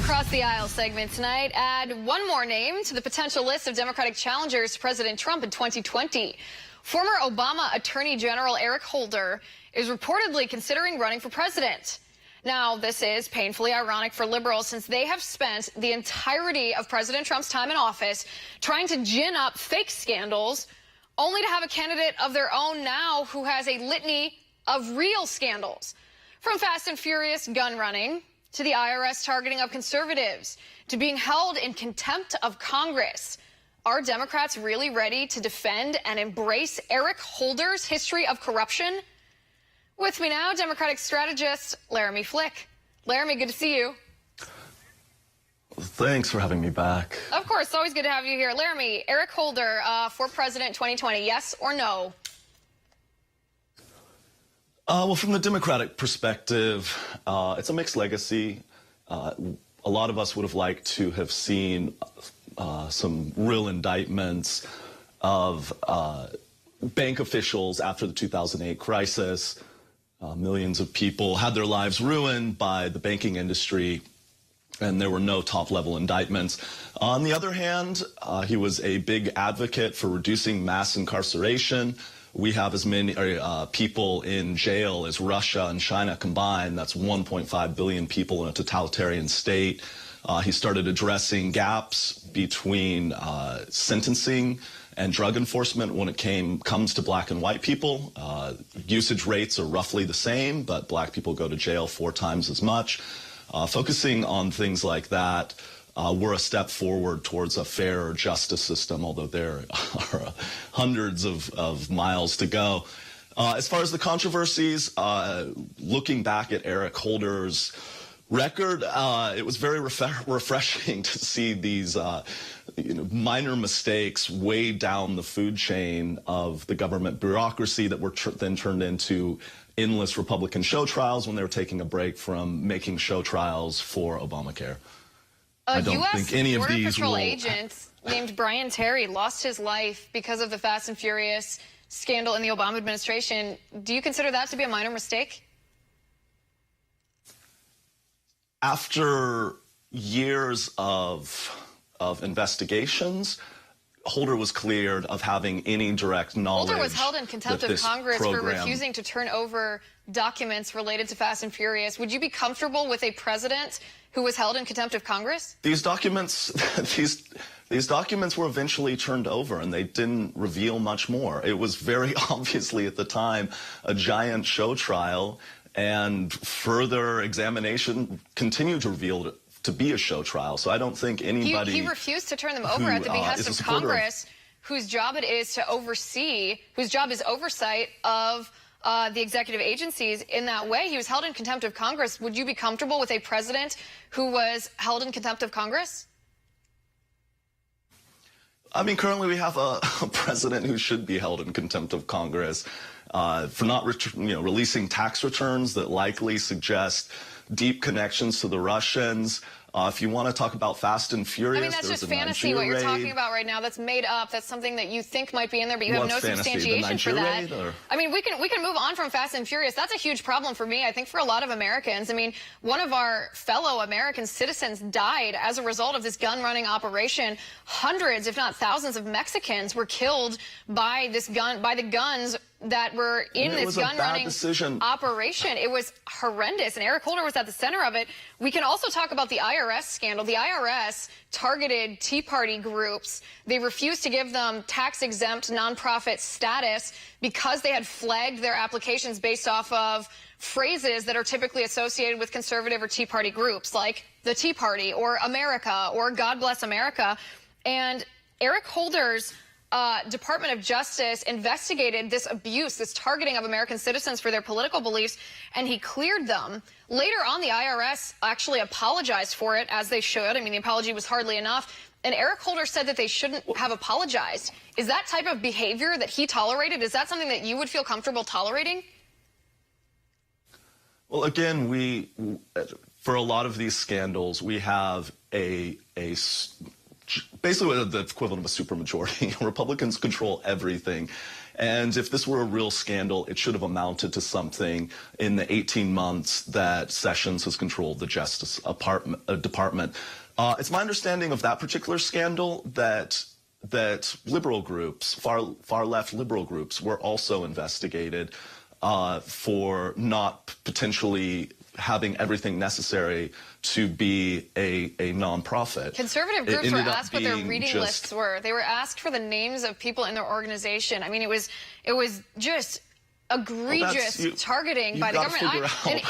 Across the aisle segment tonight, add one more name to the potential list of Democratic challengers to President Trump in 2020. Former Obama Attorney General Eric Holder is reportedly considering running for president. Now, this is painfully ironic for liberals since they have spent the entirety of President Trump's time in office trying to gin up fake scandals, only to have a candidate of their own now who has a litany of real scandals. From Fast and Furious gun running to the IRS targeting of conservatives, to being held in contempt of Congress. Are Democrats really ready to defend and embrace Eric Holder's history of corruption? With me now, Democratic strategist Laramie Flick. Laramie, good to see you. Thanks for having me back. Of course, it's always good to have you here. Laramie, Eric Holder for president 2020, yes or no? Well, from the Democratic perspective, it's a mixed legacy. A lot of us would have liked to have seen some real indictments of bank officials after the 2008 crisis. Millions of people had their lives ruined by the banking industry, and there were no top-level indictments. On the other hand, he was a big advocate for reducing mass incarceration. We have as many people in jail as Russia and China combined. That's 1.5 billion people in a totalitarian state. He started addressing gaps between sentencing and drug enforcement when it comes to black and white people. Usage rates are roughly the same, but black people go to jail 4 times as much. Focusing on things like that, we're a step forward towards a fairer justice system, although there are hundreds of miles to go. As far as the controversies, looking back at Eric Holder's record, it was very refreshing to see these minor mistakes way down the food chain of the government bureaucracy that were then turned into endless Republican show trials when they were taking a break from making show trials for Obamacare. I don't think any of these Patrol agent named Brian Terry lost his life because of the Fast and Furious scandal in the Obama administration. Do you consider that to be a minor mistake? After years of investigations, Holder was cleared of having any direct knowledge. Holder was held in contempt of Congress for refusing to turn over documents related to Fast and Furious. Would you be comfortable with a president who was held in contempt of Congress? These documents, these documents were eventually turned over, and they didn't reveal much more. It was very obviously at the time a giant show trial, and further examination continued to reveal it to be a show trial. So I don't think anybody... He refused to turn them over at the behest of Congress, whose job it is to oversee, whose job is oversight of the executive agencies in that way. He was held in contempt of Congress. Would you be comfortable with a president who was held in contempt of Congress? I mean, currently we have a president who should be held in contempt of Congress for not releasing tax returns that likely suggest deep connections to the Russians. If you want to talk about Fast and Furious, I mean, that's just fantasy what you're talking about right now. That's made up. That's something that you think might be in there, but you have no substantiation for that. I mean, we can move on from Fast and Furious. That's a huge problem for me. I think for a lot of Americans. I mean, one of our fellow American citizens died as a result of this gun-running operation. Hundreds, if not thousands, of Mexicans were killed by the guns that were in this gun-running operation. It was horrendous, and Eric Holder was at the center of it. We can also talk about the IRS scandal. The IRS targeted Tea Party groups. They refused to give them tax-exempt nonprofit status because they had flagged their applications based off of phrases that are typically associated with conservative or Tea Party groups, like the Tea Party or America or God Bless America. And Eric Holder's Department of Justice investigated this abuse, this targeting of American citizens for their political beliefs, and he cleared them. Later on, the IRS actually apologized for it, as they should. I mean, the apology was hardly enough. And Eric Holder said that they shouldn't have apologized. Is that type of behavior that he tolerated, is that something that you would feel comfortable tolerating? Well, again, for a lot of these scandals, we have basically the equivalent of a supermajority. Republicans control everything. And if this were a real scandal, it should have amounted to something in the 18 months that Sessions has controlled the Justice Department. It's my understanding of that particular scandal that liberal groups, far left liberal groups, were also investigated for not potentially having everything necessary to be a nonprofit. Conservative groups were asked what their reading lists were. They were asked for the names of people in their organization. I mean, it was just egregious targeting by the government. And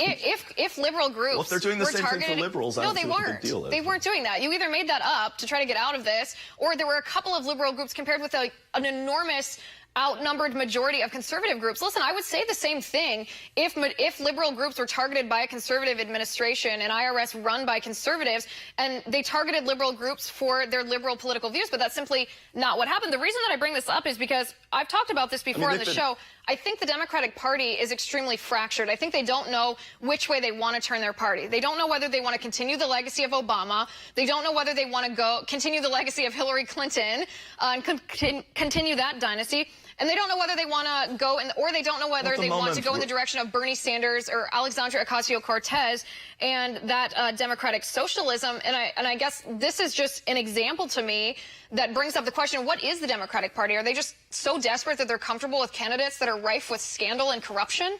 if liberal groups well, if they're doing the same thing for liberals, I don't see what the big deal is. They weren't doing that. You either made that up to try to get out of this, or there were a couple of liberal groups compared with an enormous outnumbered majority of conservative groups. Listen, I would say the same thing if liberal groups were targeted by a conservative administration and IRS run by conservatives, and they targeted liberal groups for their liberal political views, but that's simply not what happened. The reason that I bring this up is because I've talked about this before on the show. I think the Democratic Party is extremely fractured. I think they don't know which way they want to turn their party. They don't know whether they want to continue the legacy of Obama. They don't know whether they want to continue the legacy of Hillary Clinton and continue that dynasty. And they don't know whether they want to go or they don't know whether they want to go in the direction of Bernie Sanders or Alexandria Ocasio-Cortez and that democratic socialism. And I guess this is just an example to me that brings up the question, what is the Democratic Party? Are they just so desperate that they're comfortable with candidates that are rife with scandal and corruption?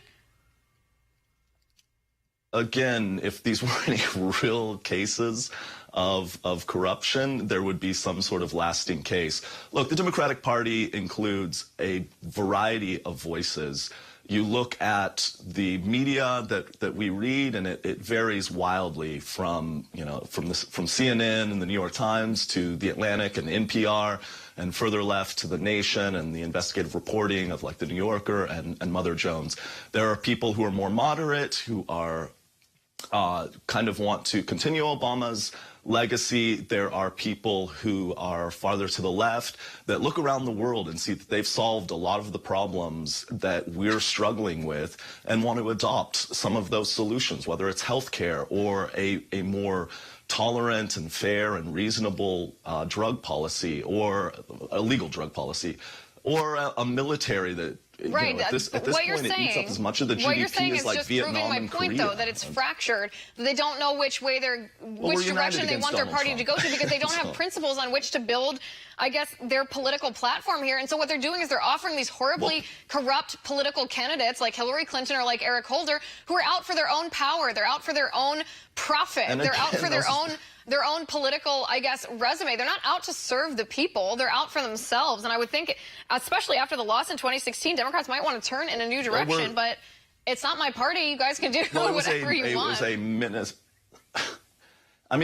Again, if these were any real cases of corruption, there would be some sort of lasting case. Look, the Democratic Party includes a variety of voices. You look at the media that we read, and it varies wildly from CNN and the New York Times to The Atlantic and NPR, and further left to The Nation and the investigative reporting of like The New Yorker and Mother Jones. There are people who are more moderate, who are kind of want to continue Obama's legacy. There are people who are farther to the left that look around the world and see that they've solved a lot of the problems that we're struggling with and want to adopt some of those solutions, whether it's healthcare or a more tolerant and fair and reasonable drug policy, or a legal drug policy, or a military that right. At this point, it eats up as much of the GDP what you're saying as is like just Vietnam proving my point, though, that it's fractured. That they don't know which way which direction they want their party to go to, because they don't have principles on which to build, I guess, their political platform here. And so what they're doing is they're offering these horribly corrupt political candidates like Hillary Clinton or like Eric Holder, who are out for their own power. They're out for their own profit. They're out for their own political, I guess, resume. They're not out to serve the people. They're out for themselves. And I would think, especially after the loss in 2016, Democrats might want to turn in a new direction. But it's not my party. You guys can do whatever you want. It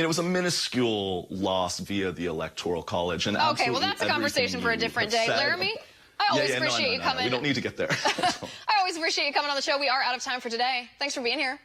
was a minuscule loss via the Electoral College. And okay, well, that's a conversation for a different day. Laramie, I always appreciate you coming. We don't need to get there. I always appreciate you coming on the show. We are out of time for today. Thanks for being here.